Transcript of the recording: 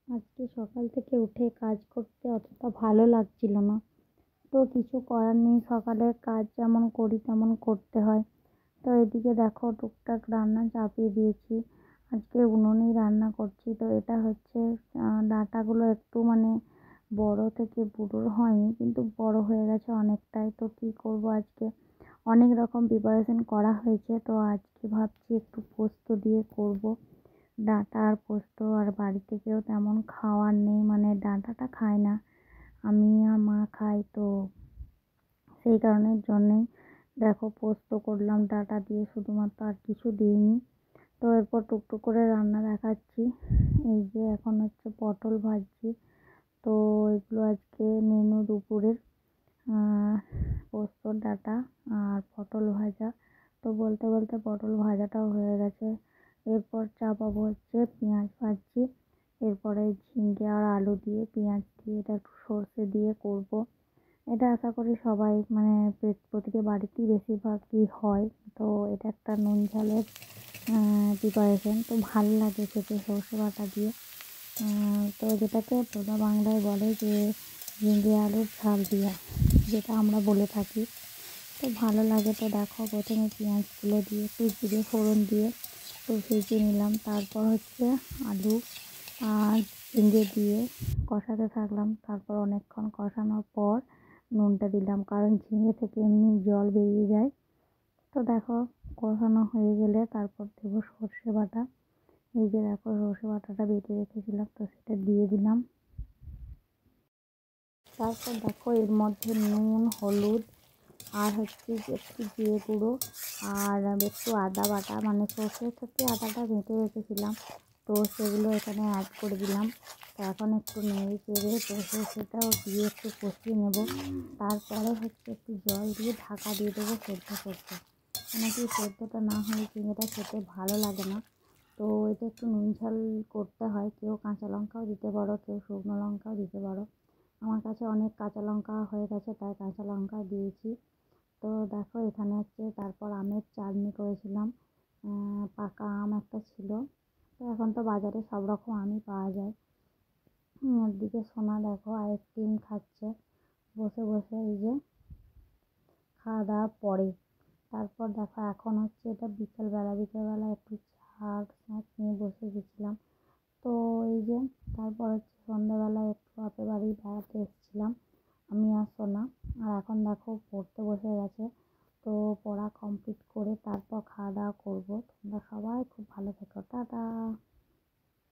আজকে সকাল থেকে উঠে কাজ করতে অতটা ভালো লাগছিল না। তো কিছু করার নেই, সকালের কাজ যেমন করি তেমন করতে হয়। তো এদিকে দেখো টুকটাক রান্না চাপিয়ে দিয়েছি। আজকে উনুনেই রান্না করছি। তো এটা হচ্ছে ডাঁটাগুলো একটু বড় থেকে বুড়োর হয়নি, কিন্তু বড় হয়ে গেছে অনেকটাই। তো কী করব, আজকে অনেক রকম প্রিপারেশন করা হয়েছে। তো আজকে ভাবছি একটু পোস্ত দিয়ে করব। ডাঁটা আর পোস্ত আর বাড়িতে কেউ তেমন খাওয়ার নেই, ডাঁটাটা খায় না, আমি আর মা খাই। তো সেই কারণের জন্যেই দেখো পোস্ত করলাম ডাঁটা দিয়ে শুধুমাত্র, আর কিছু দিইনি। তো এরপর টুকটুক করে রান্না দেখাচ্ছি। এই যে এখন হচ্ছে পটল ভাজছি। তো এগুলো আজকে মেনু দুপুরের, পোস্তর ডাঁটা আর পটল ভাজা। তো বলতে বলতে পটল ভাজাটাও হয়ে গেছে। এরপর চাপাবো হচ্ছে পেঁয়াজ ভাজছি। এরপরে ঝিঙ্গে আর আলু দিয়ে পেঁয়াজ দিয়ে এটা একটু সর্ষে দিয়ে করব। এটা আশা করি সবাই প্রতিটি বাড়িতেই বেশিরভাগই হয়। তো এটা একটা নুন ঝালের প্রিপারেশন, তো ভালো লাগে খেতে সর্ষে বাটা দিয়ে। তো যেটাকে পোড়া বাংলায় বলে যে ঝিঙে আলুর ঝাল দিয়া, যেটা আমরা বলে থাকি। তো ভালো লাগে। তো দেখো প্রথমে পেঁয়াজগুলো দিয়ে একটু জিরে ফোড়ন দিয়ে একটু ভেজে নিলাম। তারপর হচ্ছে আলু আর ঝিঙে দিয়ে কষাতে থাকলাম। তারপর অনেকক্ষণ কষানোর পর নুনটা দিলাম, কারণ ঝিঙে থেকে এমনি জল বেরিয়ে যায়। তো দেখো কষানো হয়ে গেলে তারপর দেবো সর্ষে বাটা। এই যে দেখো সর্ষে বাটাটা বেটে রেখেছিলাম, তো সেটা দিয়ে দিলাম। তারপর দেখো এর মধ্যে নুন, হলুদ আর হচ্ছে একটু জিরে গুঁড়ো আর একটু আদা বাটা, সর্ষের সাথে আদাটা বেটে রেখেছিলাম, তো সেগুলো এখানে অ্যাড করে দিলাম। তো এখন একটু নেড়ে চেড়ে তো সর্ষেটাও দিয়ে একটু কষিয়ে নেব। তারপরে হচ্ছে একটু জল দিয়ে ঢাকা দিয়ে দেবো সেদ্ধ করতে, কি সেদ্ধটা না হলে চিংড়িটা খেতে ভালো লাগে না। তো এটা একটু নুন ঝাল করতে হয়, কেউ কাঁচা লঙ্কাও দিতে পারো, কেউ শুকনো লঙ্কাও দিতে পারো। আমার কাছে অনেক কাঁচা লঙ্কা হয়ে গেছে, তাই কাঁচা লঙ্কা দিয়েছি। তো দেখো এখানে হচ্ছে তারপর আমের চাটনি করেছিলাম। পাকা আম একটা ছিল। তো এখন তো বাজারে সব রকম আমই পাওয়া যায়। ওদিকে সোনা দেখো আইসক্রিম খাচ্ছে বসে বসে, এই যে খাওয়া দাওয়ার পরে। তারপর দেখো এখন হচ্ছে এটা বিকেলবেলা একটু চা স্ন্যাক্স নিয়ে বসে গেছিলাম। তো এই যে তারপর হচ্ছে